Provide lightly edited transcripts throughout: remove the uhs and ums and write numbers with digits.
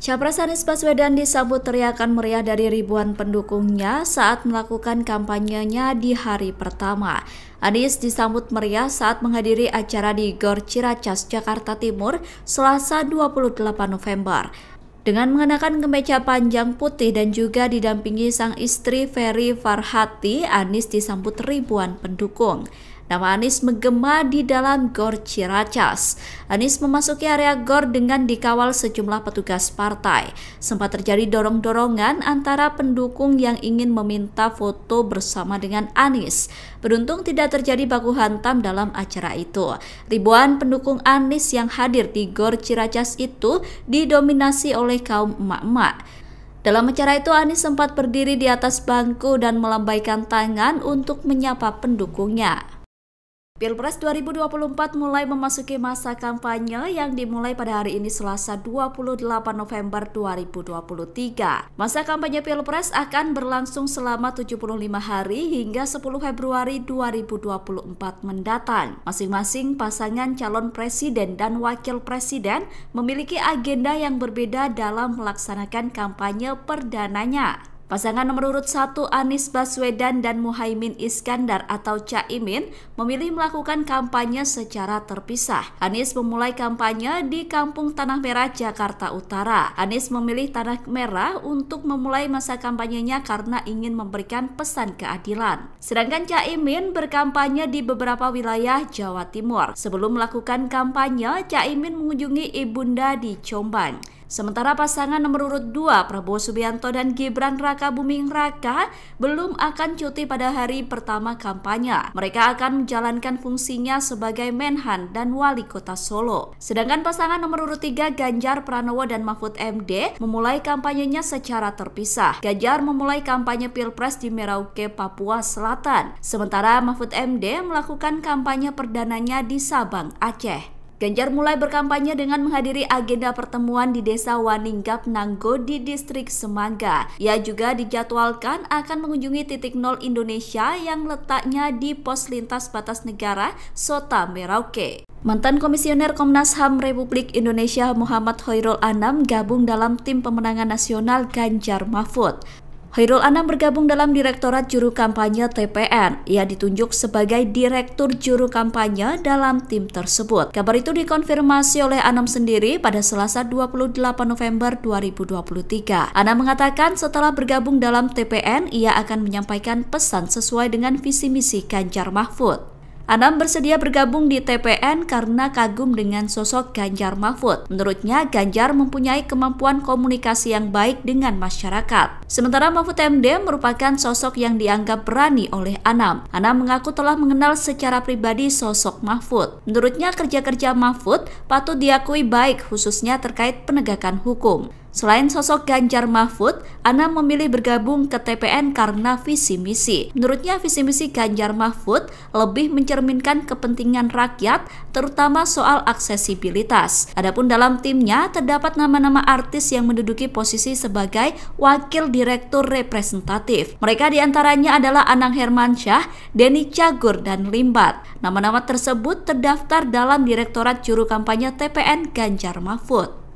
Capres Anies Baswedan disambut teriakan meriah dari ribuan pendukungnya saat melakukan kampanyenya di hari pertama. Anies disambut meriah saat menghadiri acara di Gor Ciracas, Jakarta Timur, Selasa 28 November. Dengan mengenakan kemeja panjang putih dan juga didampingi sang istri Ferry Farhati, Anies disambut ribuan pendukung. Nama Anies menggema di dalam Gor Ciracas. Anies memasuki area Gor dengan dikawal sejumlah petugas partai. Sempat terjadi dorong-dorongan antara pendukung yang ingin meminta foto bersama dengan Anies. Beruntung tidak terjadi baku hantam dalam acara itu. Ribuan pendukung Anies yang hadir di Gor Ciracas itu didominasi oleh kaum emak-emak. Dalam acara itu, Anies sempat berdiri di atas bangku dan melambaikan tangan untuk menyapa pendukungnya. Pilpres 2024 mulai memasuki masa kampanye yang dimulai pada hari ini Selasa 28 November 2023. Masa kampanye Pilpres akan berlangsung selama 75 hari hingga 10 Februari 2024 mendatang. Masing-masing pasangan calon presiden dan wakil presiden memiliki agenda yang berbeda dalam melaksanakan kampanye perdananya. Pasangan nomor urut 1 Anies Baswedan dan Muhaimin Iskandar atau Caimin memilih melakukan kampanye secara terpisah. Anies memulai kampanye di Kampung Tanah Merah, Jakarta Utara. Anies memilih Tanah Merah untuk memulai masa kampanyenya karena ingin memberikan pesan keadilan. Sedangkan Caimin berkampanye di beberapa wilayah Jawa Timur. Sebelum melakukan kampanye, Caimin mengunjungi ibunda di Jombang. Sementara pasangan nomor urut 2 Prabowo Subianto dan Gibran Rakabuming Raka belum akan cuti pada hari pertama kampanye. Mereka akan menjalankan fungsinya sebagai Menhan dan Wali Kota Solo. Sedangkan pasangan nomor urut 3 Ganjar Pranowo dan Mahfud MD memulai kampanyenya secara terpisah. Ganjar memulai kampanye Pilpres di Merauke, Papua Selatan. Sementara Mahfud MD melakukan kampanye perdananya di Sabang, Aceh. Ganjar mulai berkampanye dengan menghadiri agenda pertemuan di Desa Waninggap Nanggo di distrik Semangga. Ia juga dijadwalkan akan mengunjungi titik nol Indonesia yang letaknya di pos lintas batas negara Sota Merauke. Mantan Komisioner Komnas HAM Republik Indonesia Muhammad Khairul Anam gabung dalam tim pemenangan nasional Ganjar Mahfud. Khairul Anam bergabung dalam Direktorat Juru Kampanye TPN. Ia ditunjuk sebagai Direktur Juru Kampanye dalam tim tersebut. Kabar itu dikonfirmasi oleh Anam sendiri pada Selasa 28 November 2023. Anam mengatakan setelah bergabung dalam TPN, ia akan menyampaikan pesan sesuai dengan visi misi Ganjar Mahfud. Anam bersedia bergabung di TPN karena kagum dengan sosok Ganjar Mahfud. Menurutnya, Ganjar mempunyai kemampuan komunikasi yang baik dengan masyarakat. Sementara Mahfud MD merupakan sosok yang dianggap berani oleh Anam. Anam mengaku telah mengenal secara pribadi sosok Mahfud. Menurutnya, kerja-kerja Mahfud patut diakui baik, khususnya terkait penegakan hukum. Selain sosok Ganjar Mahfud, Anam memilih bergabung ke TPN karena visi misi. Menurutnya visi misi Ganjar Mahfud lebih mencerminkan kepentingan rakyat, terutama soal aksesibilitas. Adapun dalam timnya terdapat nama-nama artis yang menduduki posisi sebagai wakil direktur representatif. Mereka diantaranya adalah Anang Hermansyah, Denny Cagur, dan Limbat. Nama-nama tersebut terdaftar dalam Direktorat Juru Kampanye TPN Ganjar Mahfud.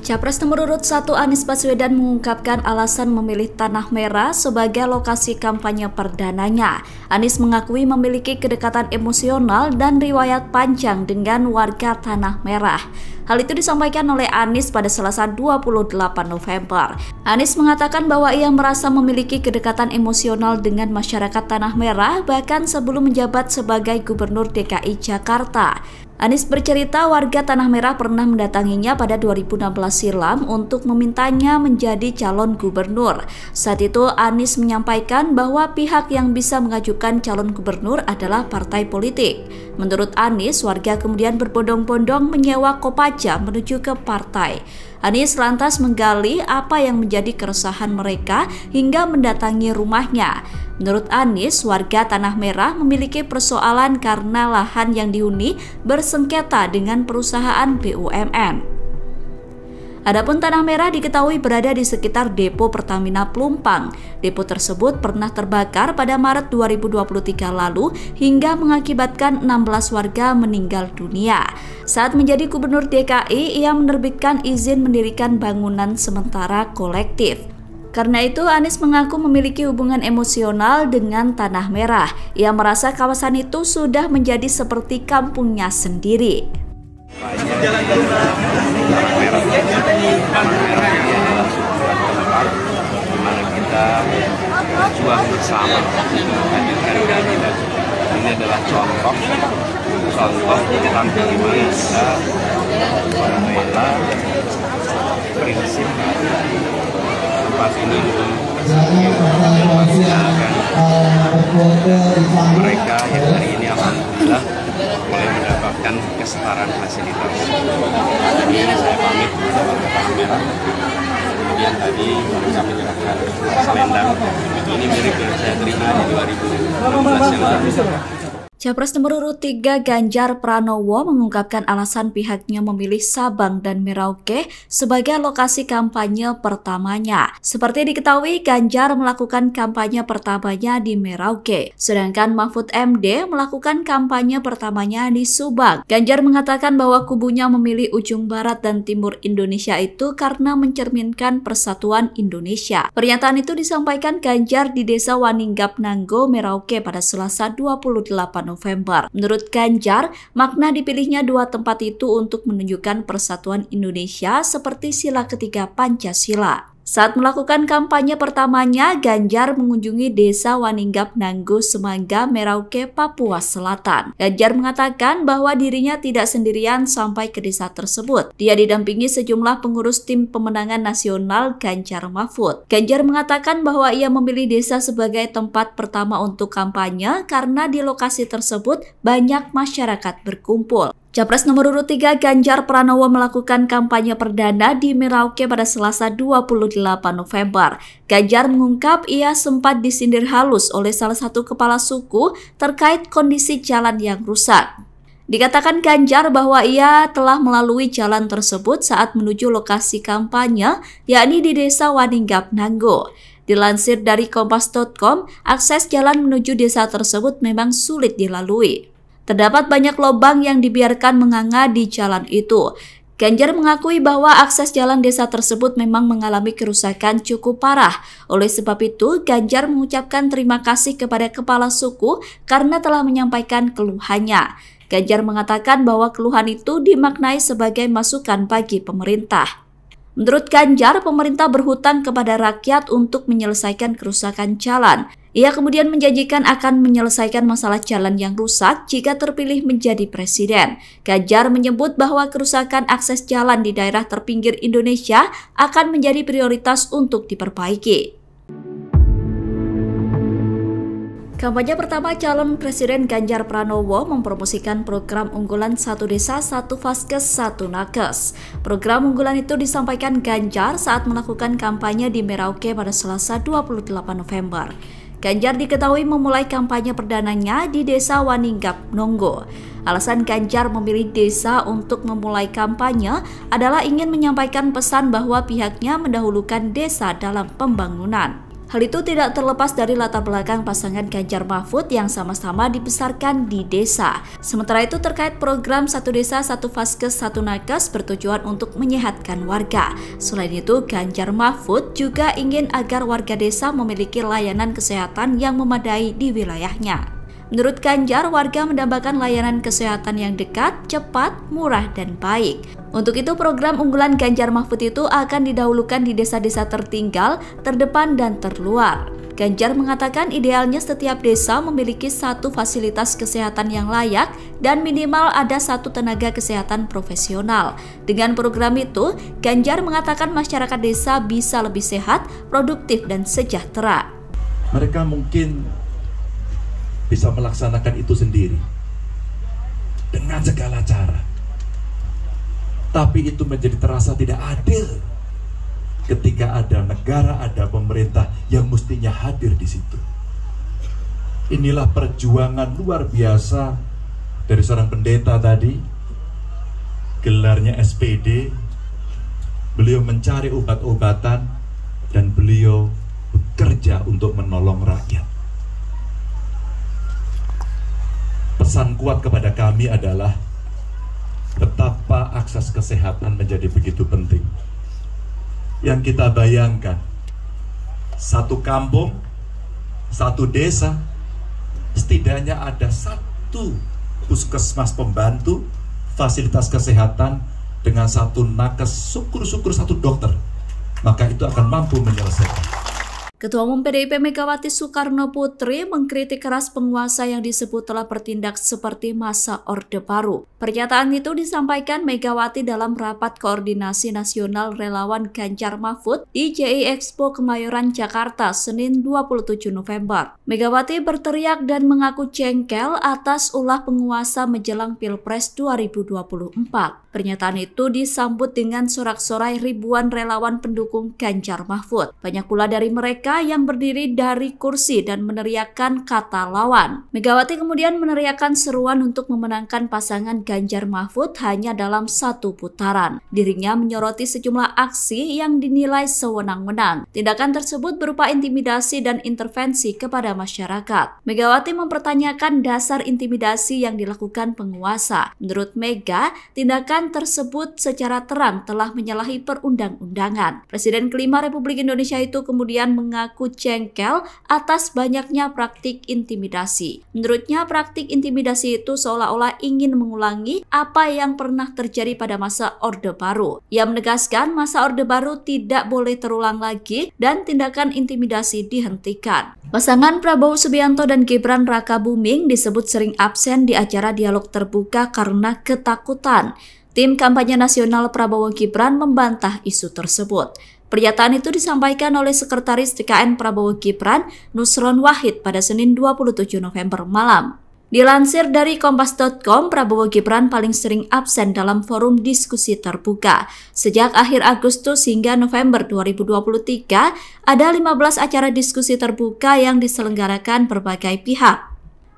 Capres nomor urut 1 Anies Baswedan mengungkapkan alasan memilih Tanah Merah sebagai lokasi kampanye perdananya. Anies mengakui memiliki kedekatan emosional dan riwayat panjang dengan warga Tanah Merah. Hal itu disampaikan oleh Anies pada Selasa 28 November. Anies mengatakan bahwa ia merasa memiliki kedekatan emosional dengan masyarakat Tanah Merah bahkan sebelum menjabat sebagai Gubernur DKI Jakarta. Anies bercerita warga Tanah Merah pernah mendatanginya pada 2016 silam untuk memintanya menjadi calon gubernur. Saat itu Anies menyampaikan bahwa pihak yang bisa mengajukan calon gubernur adalah partai politik. Menurut Anies, warga kemudian berbondong-bondong menyewa Kopaja menuju ke partai. Anies lantas menggali apa yang menjadi keresahan mereka hingga mendatangi rumahnya. Menurut Anies, warga Tanah Merah memiliki persoalan karena lahan yang dihuni bersengketa dengan perusahaan BUMN. Adapun tanah merah diketahui berada di sekitar depo Pertamina Pelumpang. Depo tersebut pernah terbakar pada Maret 2023 lalu hingga mengakibatkan 16 warga meninggal dunia. Saat menjadi Gubernur DKI, ia menerbitkan izin mendirikan bangunan sementara kolektif. Karena itu, Anies mengaku memiliki hubungan emosional dengan tanah merah. Ia merasa kawasan itu sudah menjadi seperti kampungnya sendiri. Dimana kita berjuang bersama. Ini adalah contoh tentang bagaimana kita membela prinsip tempat ini mereka yang hari ini alhamdulillah mulai mendapatkan kesetaraan fasilitas. Jadi saya pamit kepada tanah merah. Kemudian tadi bisa menyerahkan selendang. Ini mirip yang saya terima di 2016 yang lalu. Capres nomor urut 3 Ganjar Pranowo mengungkapkan alasan pihaknya memilih Sabang dan Merauke sebagai lokasi kampanye pertamanya. Seperti diketahui, Ganjar melakukan kampanye pertamanya di Merauke, sedangkan Mahfud MD melakukan kampanye pertamanya di Subang. Ganjar mengatakan bahwa kubunya memilih ujung barat dan timur Indonesia itu karena mencerminkan persatuan Indonesia. Pernyataan itu disampaikan Ganjar di Desa Waninggap Nanggo, Merauke pada Selasa 28 November. Menurut Ganjar, makna dipilihnya dua tempat itu untuk menunjukkan persatuan Indonesia seperti sila ketiga Pancasila. Saat melakukan kampanye pertamanya, Ganjar mengunjungi Desa Waninggap Nanggo, Semangga, Merauke, Papua Selatan. Ganjar mengatakan bahwa dirinya tidak sendirian sampai ke desa tersebut. Dia didampingi sejumlah pengurus tim pemenangan nasional Ganjar Mahfud. Ganjar mengatakan bahwa ia memilih desa sebagai tempat pertama untuk kampanye karena di lokasi tersebut banyak masyarakat berkumpul. Capres nomor urut 3 Ganjar Pranowo melakukan kampanye perdana di Merauke pada Selasa 28 November. Ganjar mengungkap ia sempat disindir halus oleh salah satu kepala suku terkait kondisi jalan yang rusak. Dikatakan Ganjar bahwa ia telah melalui jalan tersebut saat menuju lokasi kampanye, yakni di Desa Waninggap Nanggo. Dilansir dari kompas.com, akses jalan menuju desa tersebut memang sulit dilalui. Terdapat banyak lubang yang dibiarkan menganga di jalan itu. Ganjar mengakui bahwa akses jalan desa tersebut memang mengalami kerusakan cukup parah. Oleh sebab itu, Ganjar mengucapkan terima kasih kepada kepala suku karena telah menyampaikan keluhannya. Ganjar mengatakan bahwa keluhan itu dimaknai sebagai masukan bagi pemerintah. Menurut Ganjar, pemerintah berhutang kepada rakyat untuk menyelesaikan kerusakan jalan. Ia kemudian menjanjikan akan menyelesaikan masalah jalan yang rusak jika terpilih menjadi presiden. Ganjar menyebut bahwa kerusakan akses jalan di daerah terpinggir Indonesia akan menjadi prioritas untuk diperbaiki. Kampanye pertama calon Presiden Ganjar Pranowo mempromosikan program unggulan Satu Desa, Satu Vaskes, Satu Nakes. Program unggulan itu disampaikan Ganjar saat melakukan kampanye di Merauke pada Selasa 28 November. Ganjar diketahui memulai kampanye perdananya di Desa Waninggap Nanggo. Alasan Ganjar memilih desa untuk memulai kampanye adalah ingin menyampaikan pesan bahwa pihaknya mendahulukan desa dalam pembangunan. Hal itu tidak terlepas dari latar belakang pasangan Ganjar Mahfud yang sama-sama dibesarkan di desa. Sementara itu terkait program Satu Desa, Satu Vaskes, Satu Nakes bertujuan untuk menyehatkan warga. Selain itu, Ganjar Mahfud juga ingin agar warga desa memiliki layanan kesehatan yang memadai di wilayahnya. Menurut Ganjar, warga mendambakan layanan kesehatan yang dekat, cepat, murah, dan baik. Untuk itu, program unggulan Ganjar Mahfud itu akan didahulukan di desa-desa tertinggal, terdepan, dan terluar. Ganjar mengatakan idealnya setiap desa memiliki satu fasilitas kesehatan yang layak dan minimal ada satu tenaga kesehatan profesional. Dengan program itu, Ganjar mengatakan masyarakat desa bisa lebih sehat, produktif, dan sejahtera. Mereka mungkin bisa melaksanakan itu sendiri dengan segala cara, tapi itu menjadi terasa tidak adil ketika ada negara, ada pemerintah yang mestinya hadir di situ. Inilah perjuangan luar biasa dari seorang pendeta tadi, gelarnya SPD, beliau mencari obat-obatan, dan beliau bekerja untuk menolong rakyat. Pesan kuat kepada kami adalah betapa akses kesehatan menjadi begitu penting. Yang kita bayangkan, satu kampung, satu desa, setidaknya ada satu puskesmas pembantu, fasilitas kesehatan dengan satu nakes, syukur-syukur satu dokter, maka itu akan mampu menyelesaikan. Ketua Umum PDIP Megawati Soekarno Putri mengkritik keras penguasa yang disebut telah bertindak seperti masa Orde Baru. Pernyataan itu disampaikan Megawati dalam rapat koordinasi nasional relawan Ganjar Mahfud di JI Expo Kemayoran, Jakarta, Senin 27 November. Megawati berteriak dan mengaku jengkel atas ulah penguasa menjelang Pilpres 2024. Pernyataan itu disambut dengan sorak-sorai ribuan relawan pendukung Ganjar Mahfud. Banyak pula dari mereka yang berdiri dari kursi dan meneriakkan kata lawan. Megawati kemudian meneriakkan seruan untuk memenangkan pasangan Ganjar Mahfud hanya dalam satu putaran. Dirinya menyoroti sejumlah aksi yang dinilai sewenang-wenang. Tindakan tersebut berupa intimidasi dan intervensi kepada masyarakat. Megawati mempertanyakan dasar intimidasi yang dilakukan penguasa. Menurut Mega, tindakan tersebut secara terang telah menyalahi perundang-undangan. Presiden kelima Republik Indonesia itu kemudian mengaku jengkel atas banyaknya praktik intimidasi. Menurutnya, praktik intimidasi itu seolah-olah ingin mengulangi apa yang pernah terjadi pada masa Orde Baru. Ia menegaskan masa Orde Baru tidak boleh terulang lagi dan tindakan intimidasi dihentikan. Pasangan Prabowo Subianto dan Gibran Rakabuming disebut sering absen di acara dialog terbuka karena ketakutan. Tim kampanye nasional Prabowo Gibran membantah isu tersebut. Pernyataan itu disampaikan oleh Sekretaris TKN Prabowo Gibran, Nusron Wahid, pada Senin 27 November malam. Dilansir dari Kompas.com, Prabowo Gibran paling sering absen dalam forum diskusi terbuka. Sejak akhir Agustus hingga November 2023, ada 15 acara diskusi terbuka yang diselenggarakan berbagai pihak.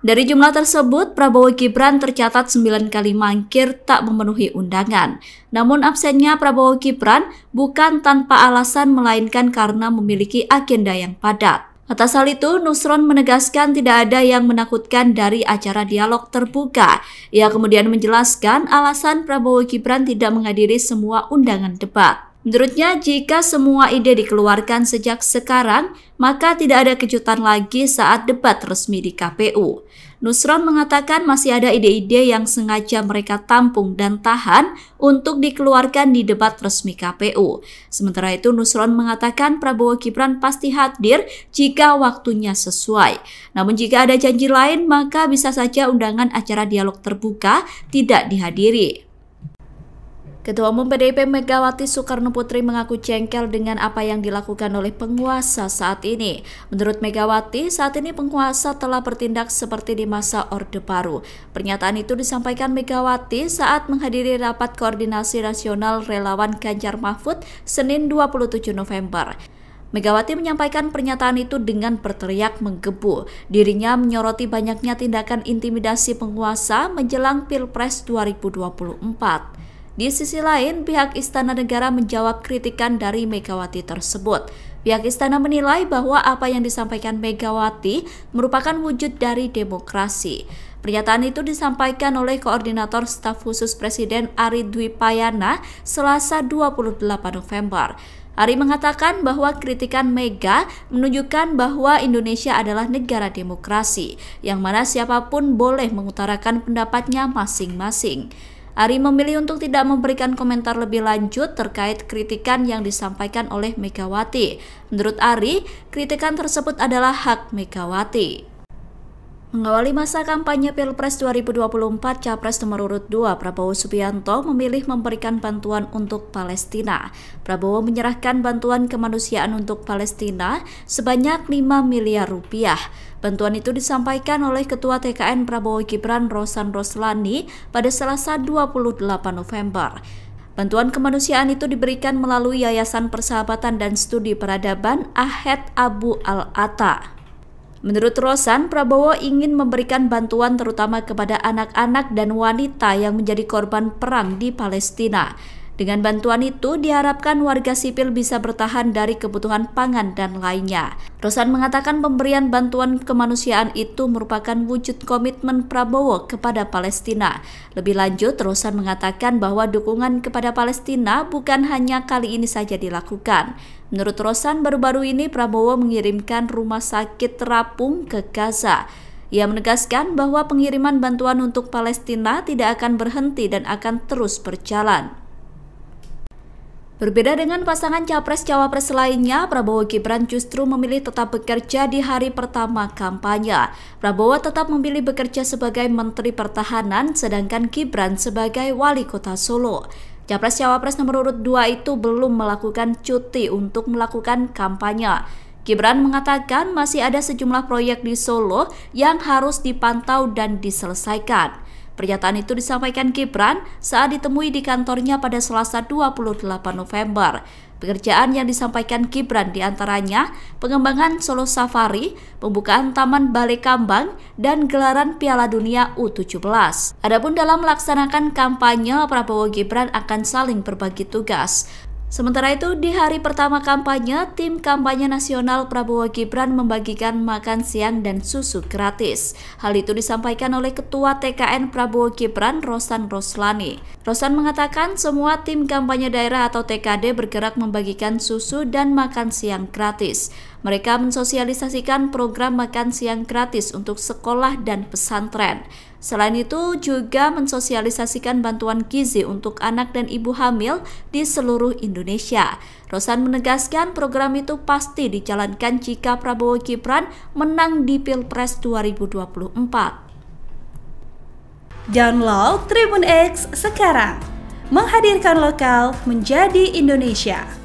Dari jumlah tersebut, Prabowo Gibran tercatat 9 kali mangkir tak memenuhi undangan. Namun absennya Prabowo Gibran bukan tanpa alasan melainkan karena memiliki agenda yang padat. Atas hal itu, Nusron menegaskan tidak ada yang menakutkan dari acara dialog terbuka. Ia kemudian menjelaskan alasan Prabowo Gibran tidak menghadiri semua undangan debat. Menurutnya, jika semua ide dikeluarkan sejak sekarang, maka tidak ada kejutan lagi saat debat resmi di KPU. Nusron mengatakan masih ada ide-ide yang sengaja mereka tampung dan tahan untuk dikeluarkan di debat resmi KPU. Sementara itu, Nusron mengatakan Prabowo Gibran pasti hadir jika waktunya sesuai. Namun jika ada janji lain, maka bisa saja undangan acara dialog terbuka tidak dihadiri. Ketua Umum PDIP Megawati Soekarno Putri mengaku jengkel dengan apa yang dilakukan oleh penguasa saat ini. Menurut Megawati, saat ini penguasa telah bertindak seperti di masa Orde Baru. Pernyataan itu disampaikan Megawati saat menghadiri rapat koordinasi nasional relawan Ganjar Mahfud Senin 27 November. Megawati menyampaikan pernyataan itu dengan berteriak menggebu. Dirinya menyoroti banyaknya tindakan intimidasi penguasa menjelang Pilpres 2024. Di sisi lain, pihak Istana Negara menjawab kritikan dari Megawati tersebut. Pihak Istana menilai bahwa apa yang disampaikan Megawati merupakan wujud dari demokrasi. Pernyataan itu disampaikan oleh Koordinator Staf Khusus Presiden Ari Dwi Payana Selasa 28 November. Ari mengatakan bahwa kritikan Mega menunjukkan bahwa Indonesia adalah negara demokrasi, yang mana siapapun boleh mengutarakan pendapatnya masing-masing. Ari memilih untuk tidak memberikan komentar lebih lanjut terkait kritikan yang disampaikan oleh Megawati. Menurut Ari, kritikan tersebut adalah hak Megawati. Mengawali masa kampanye Pilpres 2024, Capres nomor urut 2 Prabowo Subianto memilih memberikan bantuan untuk Palestina. Prabowo menyerahkan bantuan kemanusiaan untuk Palestina sebanyak 5 miliar rupiah. Bantuan itu disampaikan oleh Ketua TKN Prabowo Gibran Rosan Roslani pada Selasa 28 November. Bantuan kemanusiaan itu diberikan melalui Yayasan Persahabatan dan Studi Peradaban Ahed Abu Al-Atta. Menurut Rosan, Prabowo ingin memberikan bantuan terutama kepada anak-anak dan wanita yang menjadi korban perang di Palestina. Dengan bantuan itu diharapkan warga sipil bisa bertahan dari kebutuhan pangan dan lainnya. Rosan mengatakan pemberian bantuan kemanusiaan itu merupakan wujud komitmen Prabowo kepada Palestina. Lebih lanjut, Rosan mengatakan bahwa dukungan kepada Palestina bukan hanya kali ini saja dilakukan. Menurut Rosan, baru-baru ini Prabowo mengirimkan rumah sakit terapung ke Gaza. Ia menegaskan bahwa pengiriman bantuan untuk Palestina tidak akan berhenti dan akan terus berjalan. Berbeda dengan pasangan Capres-Cawapres lainnya, Prabowo Gibran justru memilih tetap bekerja di hari pertama kampanye. Prabowo tetap memilih bekerja sebagai Menteri Pertahanan, sedangkan Gibran sebagai Wali Kota Solo. Capres-Cawapres nomor urut 2 itu belum melakukan cuti untuk melakukan kampanye. Gibran mengatakan masih ada sejumlah proyek di Solo yang harus dipantau dan diselesaikan. Pernyataan itu disampaikan Gibran saat ditemui di kantornya pada Selasa 28 November. Pekerjaan yang disampaikan Gibran diantaranya pengembangan Solo Safari, pembukaan Taman Balai Kambang, dan gelaran Piala Dunia U17. Adapun dalam melaksanakan kampanye, Prabowo Gibran akan saling berbagi tugas. Sementara itu, di hari pertama kampanye, tim kampanye nasional Prabowo Gibran membagikan makan siang dan susu gratis. Hal itu disampaikan oleh Ketua TKN Prabowo Gibran, Rosan Roslani. Rosan mengatakan semua tim kampanye daerah atau TKD bergerak membagikan susu dan makan siang gratis. Mereka mensosialisasikan program makan siang gratis untuk sekolah dan pesantren. Selain itu juga mensosialisasikan bantuan gizi untuk anak dan ibu hamil di seluruh Indonesia. Rosan menegaskan program itu pasti dijalankan jika Prabowo Gibran menang di Pilpres 2024. Download Tribun X sekarang, menghadirkan lokal menjadi Indonesia.